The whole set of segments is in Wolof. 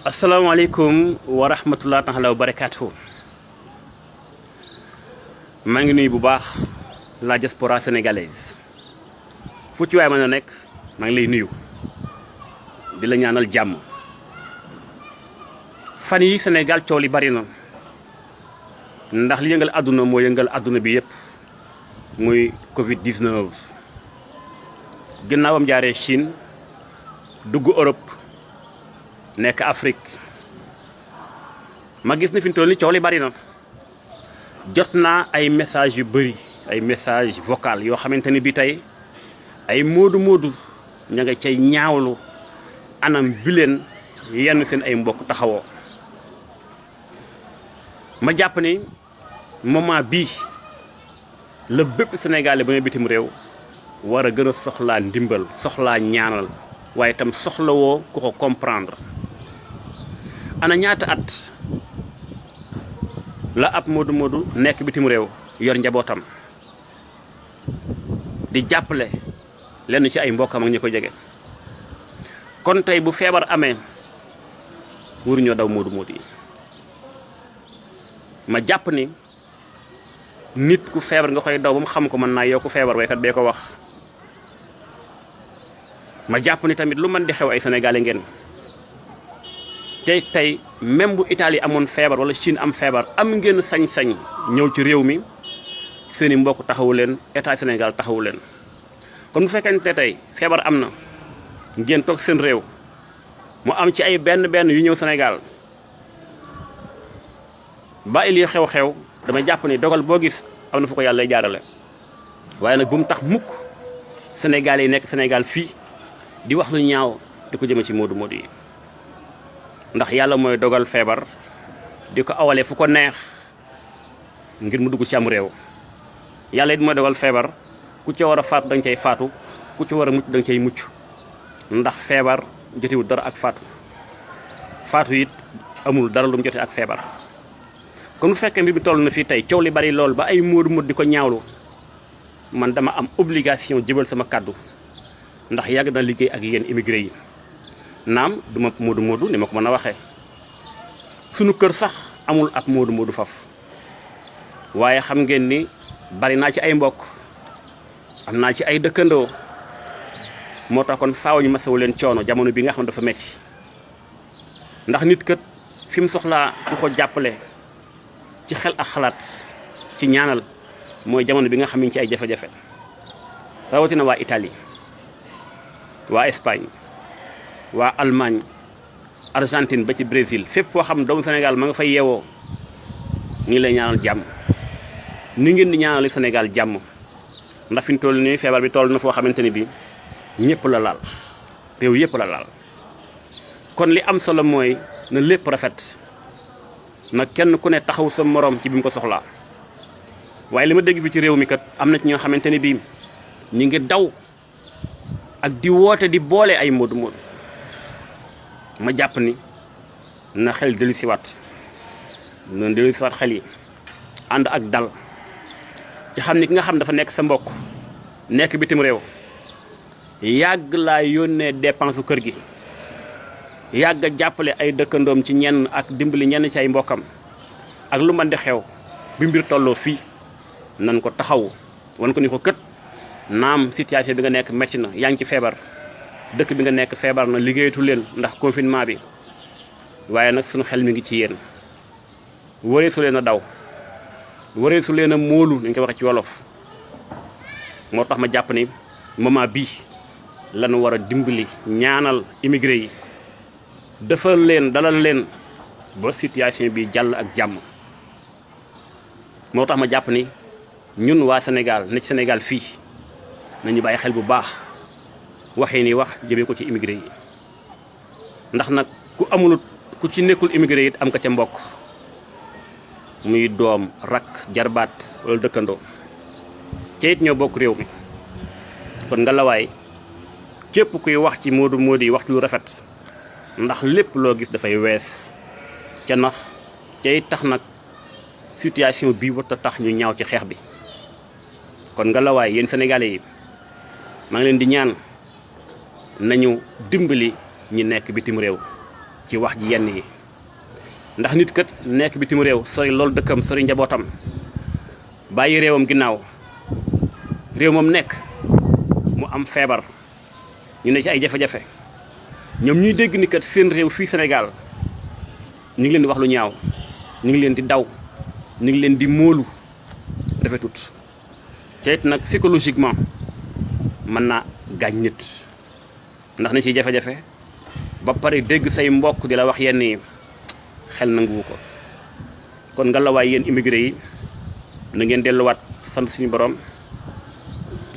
asalaamaaleykum wa rahmatulah taala wa barakaatu. maa ngi nuyu bu baax la diaspora sénégalaise fu ci waay mën a nekk maa ngi lay nuyu di la ñaanal jàmm. fan yi Sénégal coow li bari na ndax li yëngal àdduna moo yëngal àdduna bi yëpp muy Covid 19 ginnaawam jaaree Chine dugg Europe. nekk Afrique ma gis ne fi mu toll nii coow li bari na jot naa ay message yu bëri ay message vocal yoo xamante ni bi tey ay moodu ña nga cay ñaawlu anam bi leen yenn seen ay mbokk taxawoo ma jàpp ni moment bii la bépp Sénégalais bu ne bitim réew war a gën a soxlaa ndimbal soxlaa ñaanal waaye itam soxlawoo ku ko comprendre. ana ñaata at la ab moodu nekk bitim réew yor njabootam di jàppale lenn ci ay mbokkam ak ñi ko jege kon tey bu feebar amee waruñoo daw moodu yi ma jàpp ni nit ku feebar nga koy daw ba mu xam ko mën naa yow ku feebar waykat bee ko wax ma jàpp ni tamit lu mën di xew ay sénégalais ngeen tey même bu Italie amoon feebar wala Chine am feebar am ngeen sañ-sañ ñëw ci réew mi seeni mbokk taxawu leen état Sénégal taxawu leen kon bu fekkente tey feebar am na ngeen toog seen réew mu am ci ay benn yu ñëw Sénégal ba ili xew-xew dama jàpp ni dogal boo gis am na fu ko yàlla lay jaarale waaye nag bu mu tax mukk Sénégal yi nekk Sénégal fii di wax lu ñaaw di ko jëme ci moodu yi ndax yàlla mooy dogal feebar di ko awalee fu ko neex ngir mu dugg ci am réew yàlla it mooy dogal feebar ku ci war a faatu da nga cay faatu ku ci war a mucc da nga cay mucc ndax feebar jotewul dara ak faatu it amul dara lu mu jotee ak feebar. kon bu fekkee mbir mi toll na fii tey coow li bari lool ba ay moodu di ko ñaawlu man dama am obligation jëbal sama kàddu ndax yàgg na liggéey ak yéen immigré yi. naam duma moodu ni ma ko mën a waxee sunu kër sax amul ab moodu faf waaye xam ngeen ni bari naa ci ay mbokk am naa ci ay dëkkandoo moo tax kon faaw ñu masawu leen coono jamono bi nga xam ne dafa metti ndax nit kët fi mu soxlaa ku ko jàppale ci xel ak xalaat ci ñaanal mooy jamono bi nga xam ne ci ay jafe-jafe rawatina waa Italie waa Espagne waa Allemagne Argentine ba ci Brésil fépp foo xam doomu Sénégal ma nga fay yeewoo ngi lay ñaanal jàmm ni ngeen di ñaanal Sénégal jàmm ndax fi ñu toll nii feebar bi toll na foo xamante ni bi ñëpp la laal réew yëpp la laal kon li am solo mooy na lépp rafet na kenn ku ne taxaw sa morom ci bi mu ko soxlaa waaye li ma dégg fi ci réew mi kat am na ci ñoo xamante ni bii ñu ngi daw ak di woote di boole ay moodu ma jàpp ni na xel dellusiwaat noonu dellusiwaat xel yi ànd ak dal ci xam ni ki nga xam dafa nekk sa mbokk nekk bitim réew yàgg laa yónnee dépense kër gi yàgg a jàppale ay dëkkandoom ci ñenn ak dimbali ñenn ci ay mbokkam ak lu mën di xew bi mbir tolloo fii nan ko taxaw wan ko ni ko kët naam situation bi nga nekk metti na yaa ngi ci feebar dëkk bi nga nekk feebar na liggéeyatu leen ndax confinement bi waaye nag sunu xel mi ngi ci yéen waree su leen a daw waree su leen a móolu dañ koy waxee ci wolof moo tax ma jàpp ni moment bii lañu war a dimbali ñaanal immigré yi defal leen dalal leen ba situation bi jàll ak jàmm moo tax ma jàpp ni ñun waa Sénégal ne ci Sénégal fii nañu bàyyi xel bu baax waxee ni wax jëmee ko ci immigré yi ndax nag ku amulut ku ci nekkul immigré it am ka ca mbokk muy doom rakk jarbaat wala dëkkandoo ca it ñoo bokk réew mi kon nga lawaay képp kuy wax ci moodu yi wax ci lu rafet ndax lépp loo gis dafay wees ca nax ca it tax nag situation bii war a tax ñu ñaaw ci xeex bi kon nga lawaay yéen sénégalais yi maa ngi leen di ñaan nañu dimbali ñi nekk bitim réew ci wax ji yenn yi ndax nit kat nekk bitim réew sori loolu dëkkam sori njabootam bàyyi réewam ginnaaw réew moom nekk mu am feebar ñu ne ci ay jafe-jafe ñoom ñuy dégg ni kat seen réew fii Sénégal ñu ngi leen di wax lu ñaaw ñu ngi leen di daw ñu ngi leen di móolu rafetut te it nag psychologiquement mën naa gaañ nit ndax na ci jafe-jafe ba pare dégg say mbokk di la wax yenn yi xel nanguwu ko kon nga la waay yéen immigré yi na ngeen delluwaat sant suñu borom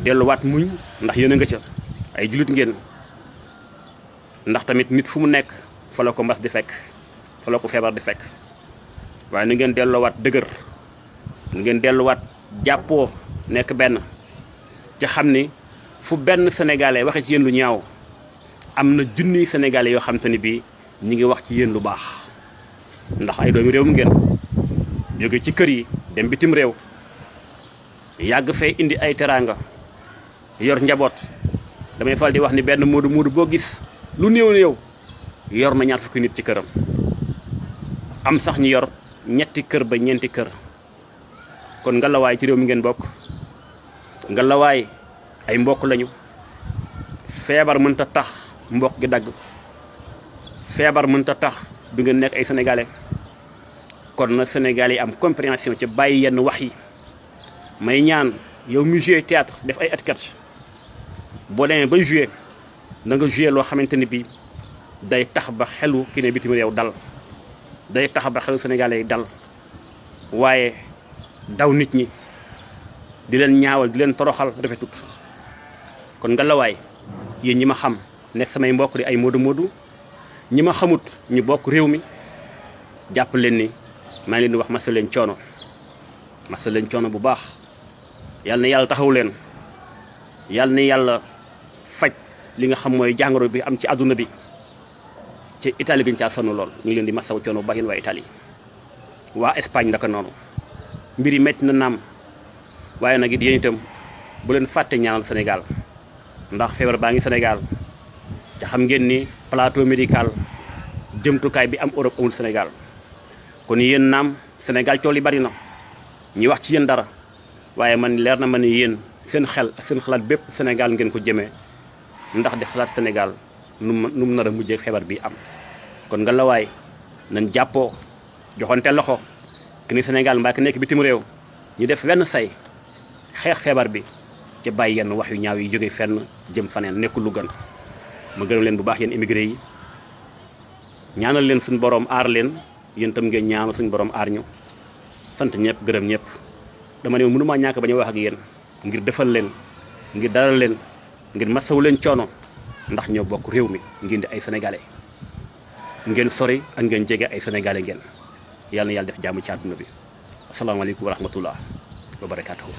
delluwaat muñ ndax yéen a nga ca ay jullit ngeen ndax tamit nit fu mu nekk fa la ko mbas di fekk fa la ko feebar di fekk waaye na ngeen delluwaat dëgër na ngeen delluwaat jàppoo nekk benn ci xam ni fu benn sénégalais waxe ci yéen lu ñaaw am na junniy sénégalais yoo xam te ni bii ñi ngi wax ci yéen lu baax ndax ay doomi réew mu ngeen jóge ci kër yi dem bitim réew yàgg fee indi ay teraanga yor njaboot damay fal di wax ni benn moodu boo gis lu néew yor na ñaar fukki nit ci këram am sax ñu yor ñetti kër ba ñeenti kër kon ngalawaay ci réew mi ngeen bokk ngalawaay ay mbokk lañu feebar mënta tax mbokk gi dagg feebar mënta tax du ngeen nekk ay sénégalais kon na sénégalais yi am compréhension ci bàyyi yenn wax yi may ñaan yow mu joué théâtre def ay sketch boo demee ba joué na nga joué loo xamante ni bii day tax ba xelu ki ne bitim réew dal day tax ba xelu sénégalais yi dal waaye daw nit ñi di leen ñaawal di leen toroxal rafetut kon nga la waay yéen ñi ma xam nekk samay mbokk di ay moodu ñi ma xamut ñu bokk réew mi jàpp leen ni maa ngi leen di wax masa leen coono bu baax yàlla na yàlla taxaw leen yàlla na yàlla faj li nga xam mooy jàngoro bi am ci àdduna bi ci Italie gën caa sonn lool ñu ngi leen di masaw coono bu baax yéen waa Italie waa Espagne naka noonu mbir yi métti na naam waaye nag it yéen itam bu leen fàtte ñaanal Sénégal ndax feebar baa ngi Sénégal ca xam ngeen ni plateau médical jëmtukaay bi am Europe amul Sénégal kon yéen naam Sénégal cool yi bari na ñi wax ci yéen dara waaye man leer na ma ni yéen seen xel ak seen xalaat bépp Sénégal ngeen ko jëmee ndax di xalaat Sénégal nu mu nar a mujjee feebar bi am kon nga la waay nañ jàppoo joxonte loxo ki ni Sénégal mbaa ki nekk bitim réew ñu def wenn say xeex feebar bi ci bàyyi yenn wax yu ñaaw yi jóge fenn jëm faneen nekkul lu gën ma gërëm leen bu baax yéen immigré yi ñaanal leen suñu borom aar leen yéen tam ngeen ñaanal suñu borom aar ñu sant ñëpp gërëm ñëpp dama ne mënumaa ñàkk bañ a wax ak yéen ngir defal leen ngir dalal leen ngir masawu leen coono ndax ñoo bokk réew mi ngeen di ay sénégalais ngeen sori ak ngeen jege ay sénégalais ngeen yàlla na yàlla def jàmm ci àdduna bi asalaamaaleykum wa rahmatullah wa barakaatuhu